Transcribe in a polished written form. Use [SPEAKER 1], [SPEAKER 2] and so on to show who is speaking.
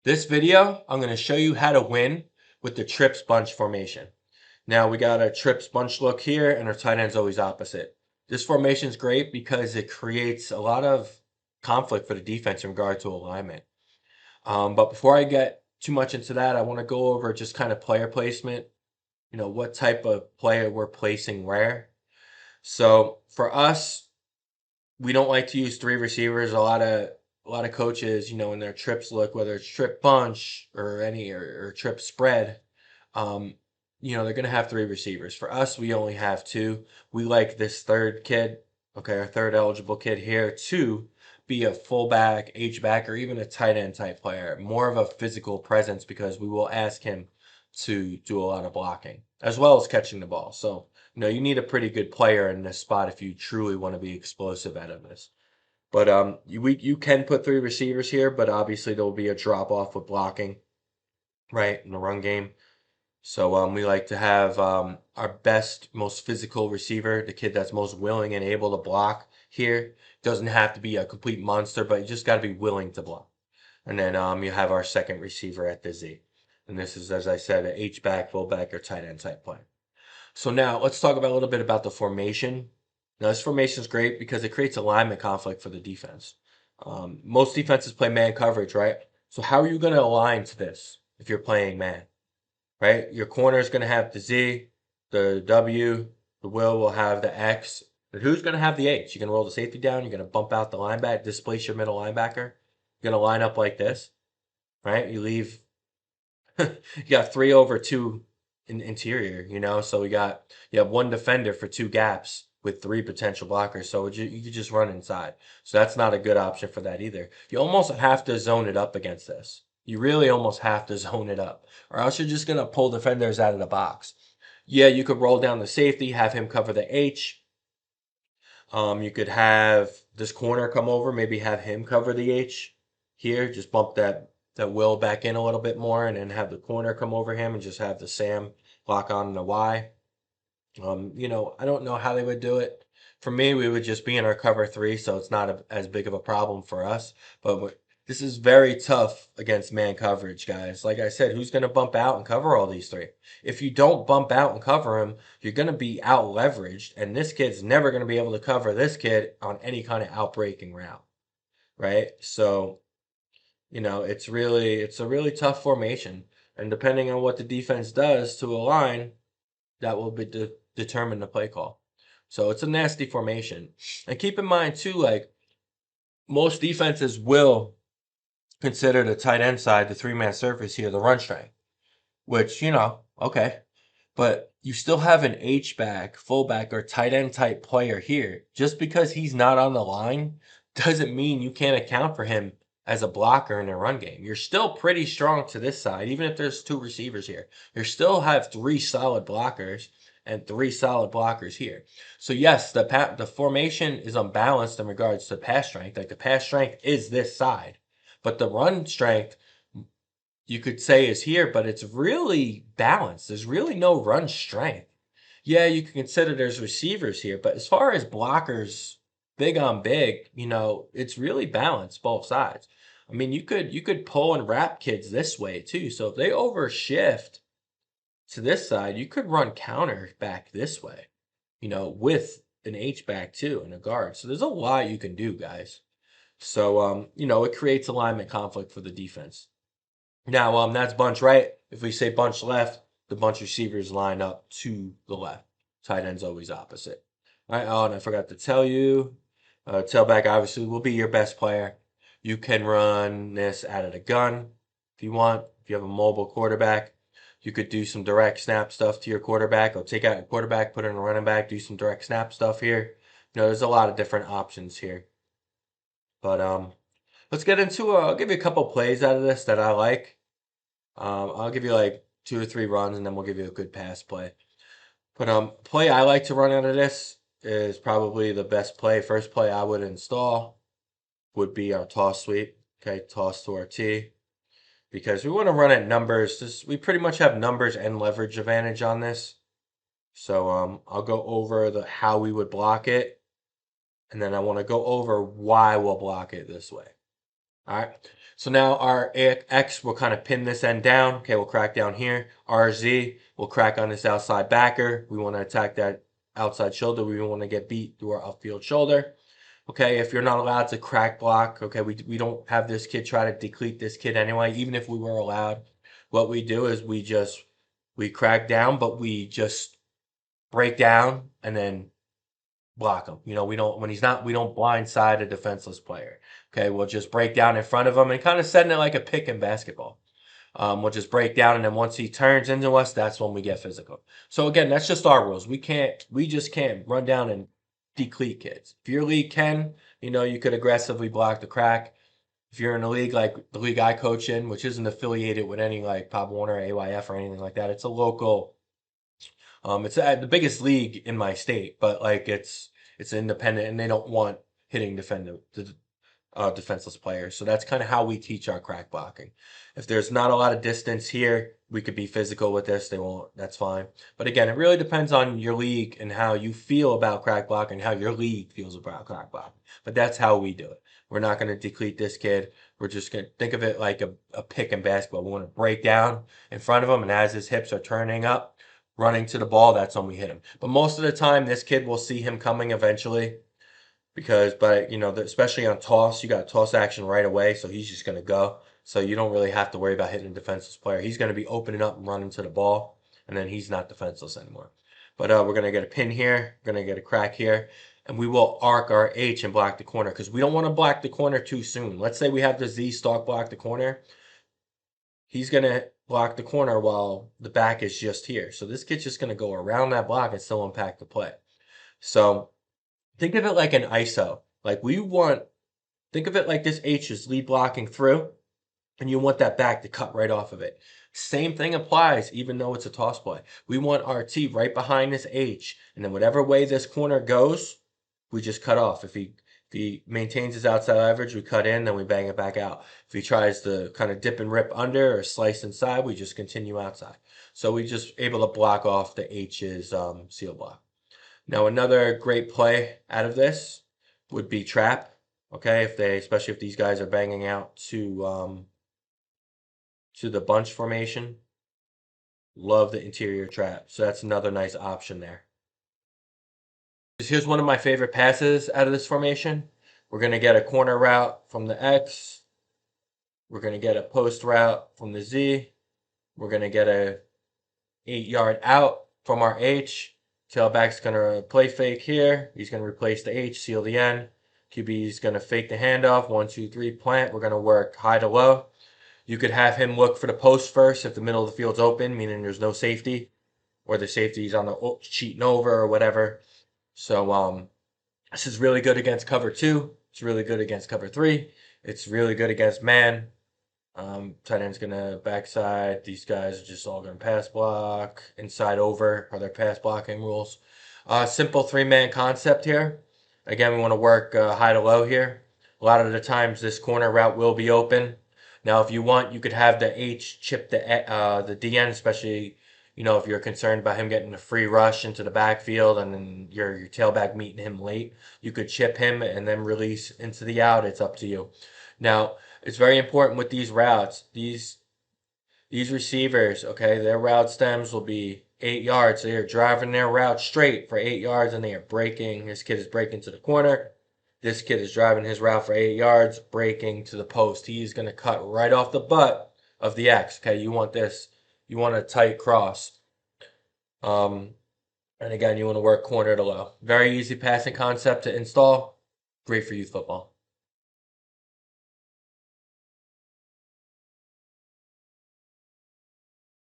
[SPEAKER 1] This video, I'm going to show you how to win with the trips bunch formation. Now we got a trips bunch look here and our tight end's always opposite. This formation is great because it creates a lot of conflict for the defense in regard to alignment. But before I get too much into that, I want to go over just kind of player placement, what type of player we're placing where. So for us, we don't like to use three receivers. A lot of coaches, in their trips look, whether it's trip bunch or or trip spread, they're gonna have three receivers. For us, we only have two. We like this third kid, okay, our third eligible kid here, to be a fullback, H-back, or even a tight end type player. More of a physical presence because we will ask him to do a lot of blocking as well as catching the ball. So you need a pretty good player in this spot if you truly want to be explosive out of this. But you can put three receivers here, but obviously there will be a drop off with blocking, right, in the run game. So we like to have our best, most physical receiver, the kid that's most willing and able to block here. Doesn't have to be a complete monster, but you just got to be willing to block. And then you have our second receiver at the Z. And this is, as I said, an H-back, fullback, or tight end type play. So now let's talk about a little bit about the formation. Now this formation is great because it creates alignment conflict for the defense. Most defenses play man coverage, right? So how are you going to align to this if you're playing man, right? Your corner is going to have the Z, the W, the will have the X. But who's going to have the H? You're going to roll the safety down. You're going to bump out the linebacker, displace your middle linebacker. You're going to line up like this, right? You leave, you got 3 over 2 in interior, so you have one defender for 2 gaps with 3 potential blockers, so you could just run inside. So that's not a good option for that either. You almost have to zone it up against this. You really almost have to zone it up, or else you're just going to pull defenders out of the box. Yeah, you could roll down the safety, have him cover the H. You could have this corner come over, maybe have him cover the H here, just bump that will back in a little bit more, and then have the corner come over him and just have the Sam lock on the Y. I don't know how they would do it. For me, we would just be in our cover 3, so it's not as big of a problem for us. But this is very tough against man coverage, guys. Like I said, who's going to bump out and cover all these 3? If you don't bump out and cover them, you're going to be out leveraged, and this kid's never going to be able to cover this kid on any kind of outbreaking route, right? So it's a really tough formation, and depending on what the defense does to align, that will be determine the play call. So it's a nasty formation, and keep in mind too, like most defenses will consider the tight end side, the 3-man surface here, the run strength, which okay, but you still have an H-back, fullback, or tight end type player here. Just because he's not on the line doesn't mean you can't account for him as a blocker in a run game. You're still pretty strong to this side, even if there's 2 receivers here. You still have 3 solid blockers and 3 solid blockers here. So yes, the formation is unbalanced in regards to pass strength. Like the pass strength is this side, but the run strength, you could say, is here, but it's really balanced. There's really no run strength. Yeah, you can consider there's receivers here, but as far as blockers, big on big, it's really balanced both sides. I mean, you could pull and wrap kids this way too. So if they overshift to this side, you could run counter back this way, with an H back too and a guard. So there's a lot you can do, guys. So it creates alignment conflict for the defense. Now, that's bunch right. If we say bunch left, the bunch receivers line up to the left. Tight end's always opposite. All right. Oh, and I forgot to tell you, tailback obviously will be your best player. You can run this out of the gun if you want. If you have a mobile quarterback, you could do some direct snap stuff to your quarterback, or take out your quarterback, put in a running back, do some direct snap stuff here. There's a lot of different options here. But let's get into. I'll give you a couple plays out of this that I like. I'll give you like 2 or 3 runs, and then we'll give you a good pass play. But play I like to run out of this is probably the best play. First play I would install would be our toss sweep. Okay, toss to our T, because we want to run at numbers. We pretty much have numbers and leverage advantage on this. So I'll go over how we would block it, and then I want to go over why we'll block it this way. All right. So now our X will kind of pin this end down. Okay, we'll crack down here. Our Z will crack on this outside backer. We want to attack that outside shoulder. We want to get beat through our upfield shoulder. Okay, if you're not allowed to crack block, okay, we don't have this kid try to decleat this kid anyway, even if we were allowed. What we do is we crack down, but we just break down and then block him. We don't we don't blindside a defenseless player. Okay, we'll just break down in front of him and kind of setting it like a pick in basketball. We'll just break down, and then once he turns into us, that's when we get physical. So again, that's just our rules. We just can't run down and decleat kids. If your league can, you could aggressively block the crack. If you're in a league like the league I coach in, which isn't affiliated with any like Pop Warner, AYF, or anything like that, it's a local. It's the biggest league in my state, but like it's independent, and they don't want hitting defenseless players. So that's kind of how we teach our crack blocking. If there's not a lot of distance here, we could be physical with this. They won't. That's fine. But again, it really depends on your league and how you feel about crack blocking, how your league feels about crack blocking. But that's how we do it. We're not going to decleat this kid. We're just going to think of it like a pick in basketball. We want to break down in front of him, and as his hips are turning up, running to the ball, that's when we hit him. But most of the time, this kid will see him coming eventually. Because, especially on toss, you got toss action right away, so he's just going to go. So you don't really have to worry about hitting a defenseless player. He's going to be opening up and running to the ball, and then he's not defenseless anymore. But we're going to get a pin here, we're going to get a crack here, and we will arc our H and block the corner because we don't want to block the corner too soon. Let's say we have the Z stalk block the corner. He's going to block the corner while the back is just here. So this kid's just going to go around that block and still impact the play. So think of it like an ISO. Think of it like this H is lead blocking through, and you want that back to cut right off of it. Same thing applies, even though it's a toss play. We want our T right behind this H, and then whatever way this corner goes, we just cut off. If he maintains his outside leverage, we cut in, then we bang it back out. If he tries to kind of dip and rip under or slice inside, we just continue outside. So we just able to block off the H's seal block. Now another great play out of this would be trap. Okay, especially if these guys are banging out to the bunch formation, love the interior trap. So that's another nice option there. Here's one of my favorite passes out of this formation. We're gonna get a corner route from the X. We're gonna get a post route from the Z. We're gonna get a 8-yard out from our H. Tailback's going to play fake here. He's going to replace the H, seal the N. QB's going to fake the handoff. 1, 2, 3, plant. We're going to work high to low. You could have him look for the post first if the middle of the field's open, meaning there's no safety, or the safety's on the cheating over or whatever. So this is really good against cover 2. It's really good against cover 3. It's really good against man. Tight end's gonna backside. These guys are just all gonna pass block. Inside over are their pass blocking rules. Simple 3-man concept here. Again, we want to work high to low here. A lot of the times this corner route will be open. Now, if you want, you could have the H chip the DN, especially if you're concerned about him getting a free rush into the backfield and then your tailback meeting him late. You could chip him and then release into the out. It's up to you. Now, it's very important with these routes. These receivers, okay, their route stems will be 8 yards. So they're driving their route straight for 8 yards, and they are breaking. This kid is breaking to the corner. This kid is driving his route for 8 yards, breaking to the post. He's going to cut right off the butt of the X. Okay, you want this. You want a tight cross. And again, you want to work corner to low. Very easy passing concept to install. Great for youth football.